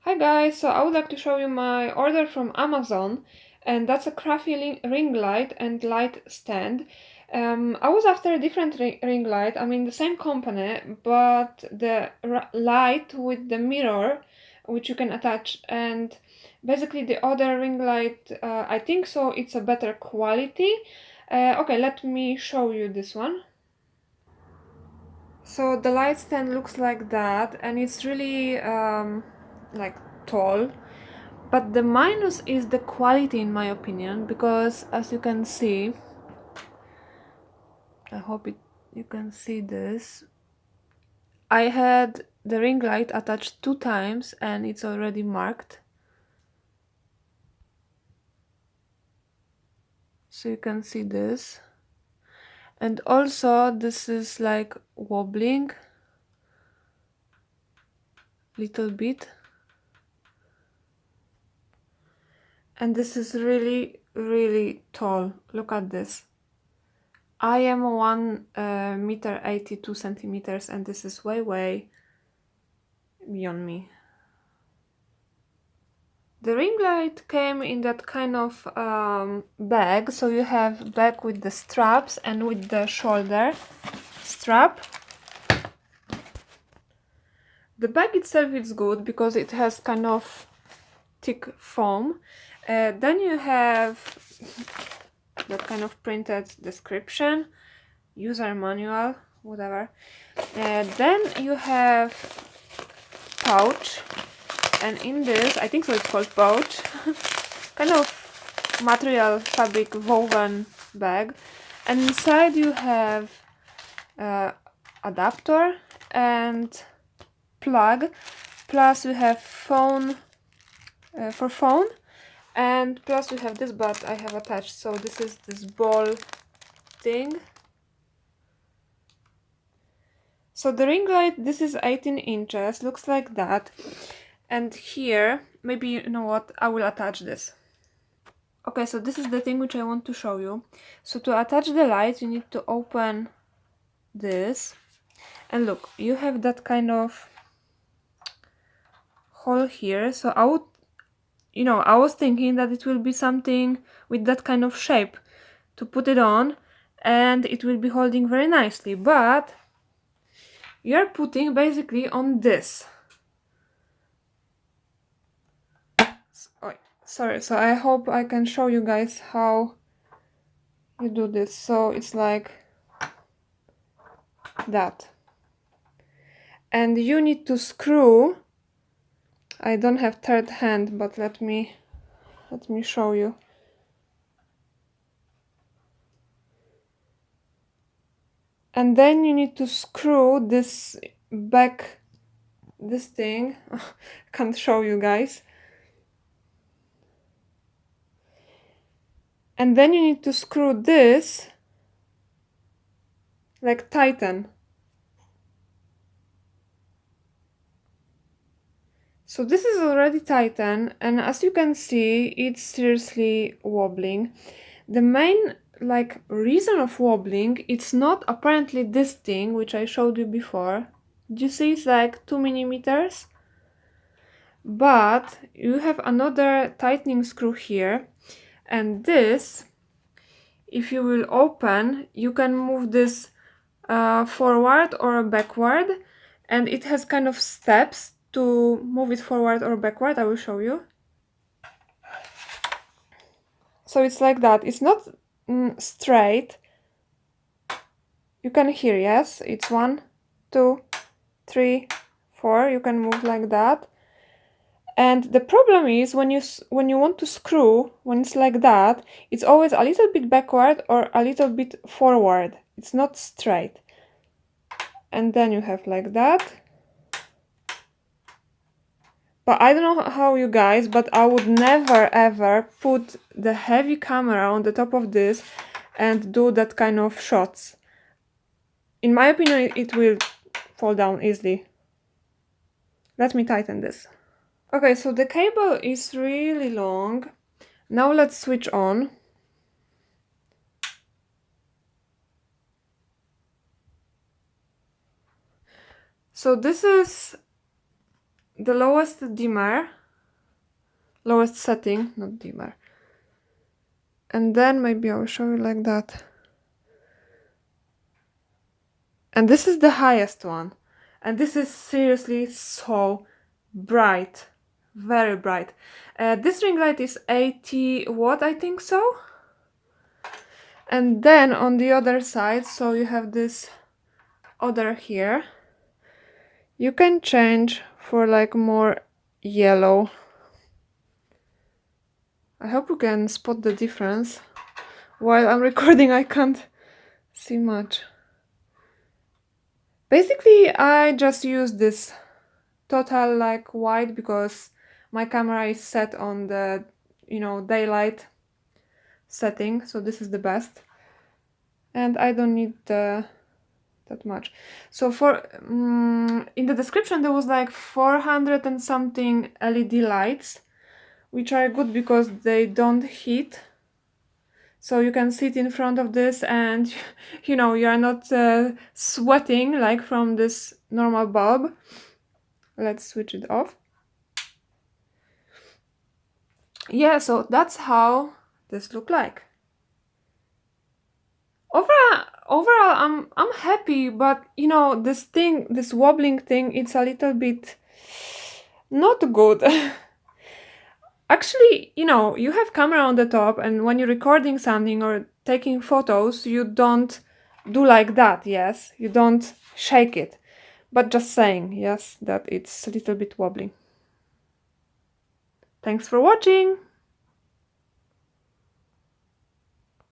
Hi guys, so I would like to show you my order from Amazon, and that's a Craphy ring light and light stand. I was after a different ring light, I mean the same company, but the light with the mirror which you can attach, and basically the other ring light, I think so it's a better quality. Okay, let me show you this one. So the light stand looks like that, and it's really like tall. But the minus is the quality, in my opinion, because as you can see, I hope you can see this. I had the ring light attached 2 times and it's already marked. So you can see this. And also this is like wobbling little bit. And this is really, really tall. Look at this. I am 1 meter 82 centimeters, and this is way beyond me. The ring light came in that kind of bag, so you have bag with the straps and with the shoulder strap. The bag itself is good because it has kind of thick foam. Then you have that kind of printed description, user manual, whatever. Then you have pouch, and in this, I think so it's called pouch, kind of material fabric woven bag, and inside you have adapter and plug, plus you have phone for phone, and plus you have this, but I have attached, so this is this ball thing. So the ring light, this is 18 inches, looks like that. And here, maybe you know what, I will attach this. Okay, so this is the thing which I want to show you. So to attach the light, you need to open this. And look, you have that kind of hole here. So I would, I was thinking that it will be something with that kind of shape to put it on, and it will be holding very nicely. But you're putting basically on this. Oh, sorry, so I hope I can show you guys how you do this. So it's like that, and you need to screw. I don't have third hand, but let me show you. And then you need to screw this back, this thing. Can't show you guys. And then you need to screw this, like tighten. So this is already tightened, and as you can see, it's seriously wobbling. The main reason of wobbling, it's not apparently this thing which I showed you before. Do you see it's like 2 millimeters? But you have another tightening screw here, and this, if you will open, you can move this forward or backward, and it has kind of steps to move it forward or backward. I will show you. So it's like that. It's not straight. You can hear, yes, it's 1, 2, 3, 4. You can move like that. And the problem is when you want to screw, when it's like that, it's always a little bit backward or a little bit forward. It's not straight. And then you have like that. But I don't know how you guys, but I would never ever put the heavy camera on the top of this and do that kind of shots. In my opinion, it will fall down easily. Let me tighten this. Okay, so the cable is really long. Now let's switch on. So this is the lowest dimmer, lowest setting, not dimmer. And then maybe I'll show you like that. And this is the highest one. And this is seriously so bright, very bright. This ring light is 80 watt, I think so. And then on the other side, so you have this other here, you can change for like more yellow. I hope you can spot the difference. While I'm recording, I can't see much. Basically, I just use this total like white because my camera is set on the, you know, daylight setting, so this is the best. And I don't need that much. So for in the description there was like 400 and something LED lights, which are good because they don't heat. So you can sit in front of this and, you know, you are not sweating like from this normal bulb. Let's switch it off. Yeah, so that's how this look like. Overall, I'm happy, but you know, this thing, this wobbling thing, it's a little bit not good. Actually, you know, you have camera on the top, and when you're recording something or taking photos, you don't do like that, yes? You don't shake it. But just saying, yes, that it's a little bit wobbly. Thanks for watching!